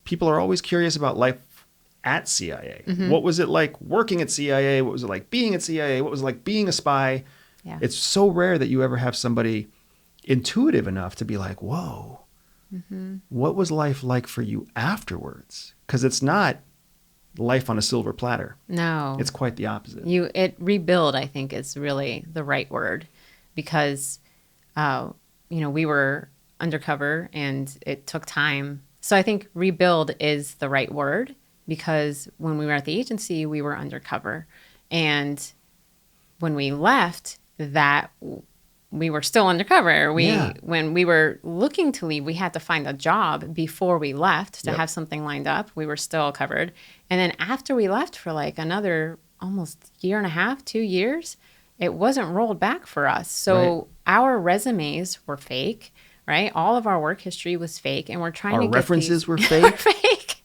people are always curious about life at CIA. What was it like working at CIA? What was it like being at CIA? What was it like being a spy? Yeah. It's so rare that you ever have somebody intuitive enough to be like, whoa, what was life like for you afterwards? Because it's not life on a silver platter. No. It's quite the opposite. Rebuild, I think, is really the right word, because, we were undercover and it took time. So I think rebuild is the right word, because when we were at the agency, we were undercover. And when we left, that we were still undercover. When we were looking to leave, we had to find a job before we left to have something lined up. We were still covered. And then after we left for like another almost year and a half, 2 years, it wasn't rolled back for us. So our resumes were fake, right? All of our work history was fake. And we're trying to get references were fake. fake.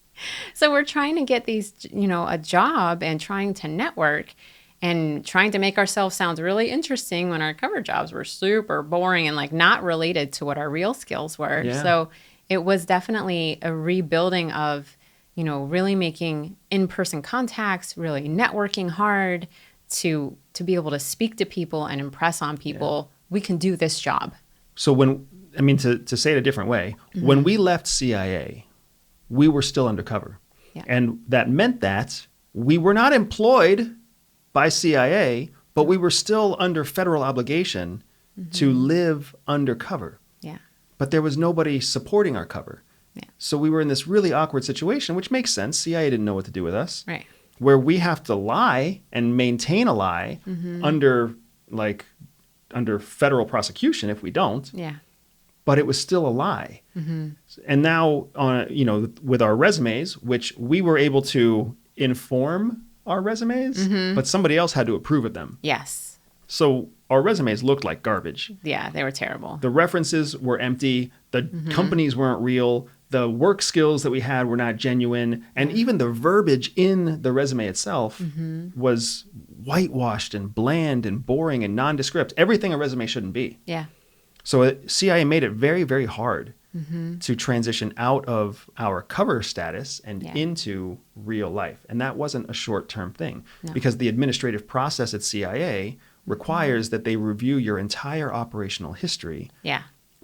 So we're trying to get these, a job and trying to network and trying to make ourselves sound really interesting when our cover jobs were super boring and like not related to what our real skills were. Yeah. So it was definitely a rebuilding of, really making in-person contacts, really networking hard to be able to speak to people and impress on people. We can do this job. So to say it a different way, when we left CIA, we were still undercover. Yeah. And that meant that we were not employed by CIA, but we were still under federal obligation to live undercover. Yeah. But there was nobody supporting our cover. Yeah. So we were in this really awkward situation, which makes sense. CIA didn't know what to do with us. Right. Where we have to lie and maintain a lie under federal prosecution if we don't. Yeah. But it was still a lie. And now, with our resumes, which we were able to inform our resumes, but somebody else had to approve of them. Yes. So our resumes looked like garbage. Yeah, they were terrible. The references were empty. The companies weren't real. The work skills that we had were not genuine. And even the verbiage in the resume itself was whitewashed and bland and boring and nondescript. Everything a resume shouldn't be. Yeah. So CIA made it very, very hard to transition out of our cover status and into real life. And that wasn't a short-term thing because the administrative process at CIA requires that they review your entire operational history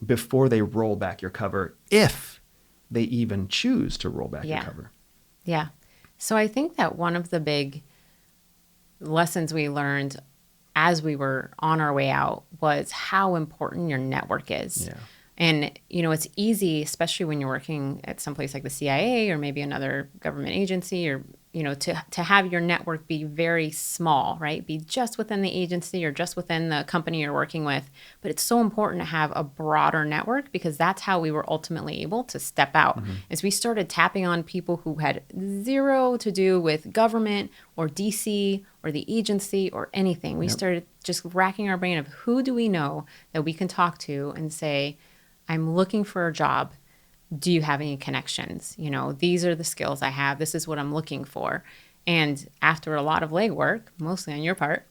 before they roll back your cover, if they even choose to roll back your cover. Yeah. So I think that one of the big lessons we learned as we were on our way out was how important your network is. Yeah. And, it's easy, especially when you're working at someplace like the CIA or maybe another government agency, or, to have your network be very small, right? Be just within the agency or just within the company you're working with. But it's so important to have a broader network, because that's how we were ultimately able to step out. As we started tapping on people who had zero to do with government or DC or the agency or anything. We started just racking our brain of who do we know that we can talk to and say, I'm looking for a job. Do you have any connections? These are the skills I have. This is what I'm looking for. And after a lot of legwork, mostly on your part,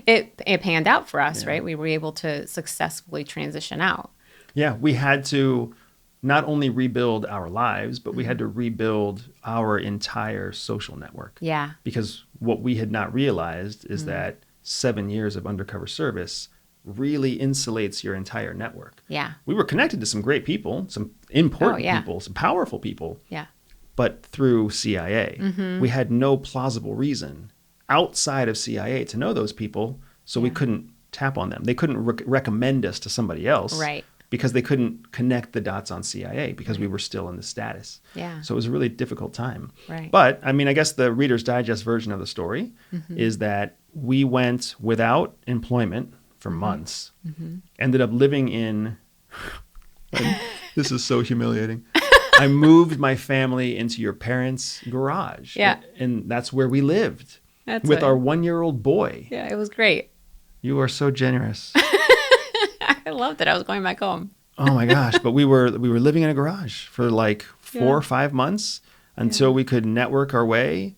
it panned out for us, right? We were able to successfully transition out. Yeah, we had to not only rebuild our lives, but we had to rebuild our entire social network. Yeah. Because what we had not realized is that 7 years of undercover service really insulates your entire network. Yeah. We were connected to some great people, some important people, some powerful people. Yeah. But through CIA, we had no plausible reason outside of CIA to know those people, so we couldn't tap on them. They couldn't recommend us to somebody else. Right. Because they couldn't connect the dots on CIA because we were still in the status. Yeah. So it was a really difficult time. Right. But, I guess the Reader's Digest version of the story is that we went without employment for months, ended up living in, this is so humiliating. I moved my family into your parents' garage. Yeah. And that's where we lived That's our 1-year-old boy. Yeah, it was great. You are so generous. I loved it. I was going back home. Oh my gosh. But we were living in a garage for like 4 or 5 months until we could network our way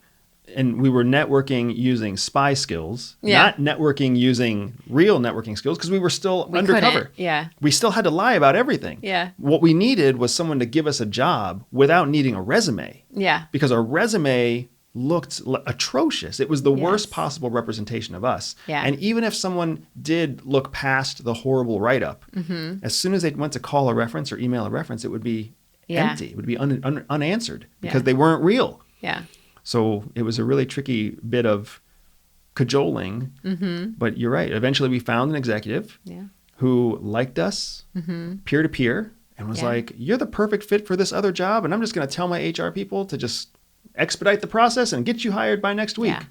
And we were networking using spy skills, Yeah. not networking using real networking skills, because we were still undercover. Couldn't. Yeah. We still had to lie about everything. Yeah. What we needed was someone to give us a job without needing a resume, Yeah. because our resume looked atrocious. It was the Yes. worst possible representation of us. Yeah. And even if someone did look past the horrible write-up, as soon as they went to call a reference or email a reference, it would be Yeah. empty. It would be unanswered because Yeah. they weren't real. Yeah. So it was a really tricky bit of cajoling. But you're right. Eventually we found an executive Yeah. who liked us peer-to-peer and was Yeah. like, you're the perfect fit for this other job. And I'm just going to tell my HR people to just expedite the process and get you hired by next week. Yeah.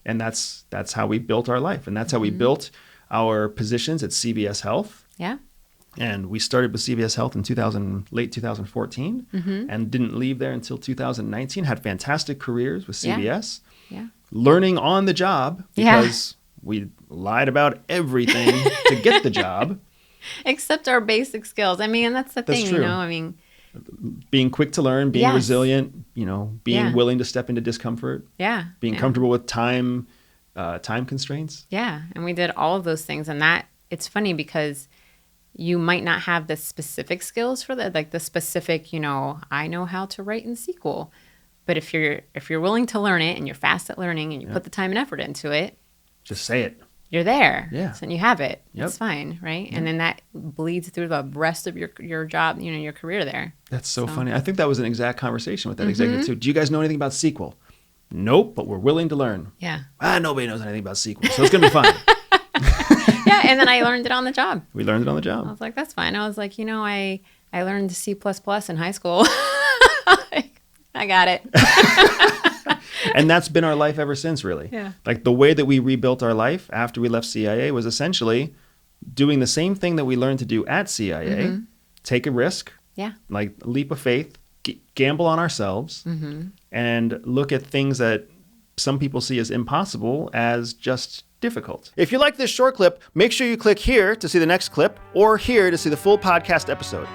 And that's how we built our life. And that's how we built our positions at CVS Health. Yeah. And we started with CVS Health in late 2014 and didn't leave there until 2019. Had fantastic careers with CVS. Yeah. Learning on the job Yeah. because we lied about everything to get the job. Except our basic skills. I mean, and that's the That's thing, true. you know, I mean, Being quick to learn, being Yes. resilient, being Yeah. willing to step into discomfort, yeah. being yeah. comfortable with time constraints. Yeah. And we did all of those things. And that, it's funny because you might not have the specific skills for that, like the specific, I know how to write in SQL. But if you're willing to learn it and you're fast at learning and you put the time and effort into it, Just say it. you're there. Yeah. So, and you have it. Yep. It's fine, right? And then that bleeds through the rest of your job, your career there. That's so funny. I think that was an exact conversation with that executive too. Do you guys know anything about SQL? Nope, but we're willing to learn. Yeah. Nobody knows anything about SQL, so it's going to be fine. Yeah. And then I learned it on the job. We learned it on the I job. was like, that's fine. I was like, I learned C++ in high school. I got it. And that's been our life ever since, really. Yeah. Like the way that we rebuilt our life after we left CIA was essentially doing the same thing that we learned to do at CIA, take a risk, Yeah. like a leap of faith, gamble on ourselves, and look at things that some people see as impossible as just difficult. If you like this short clip, make sure you click here to see the next clip or here to see the full podcast episode.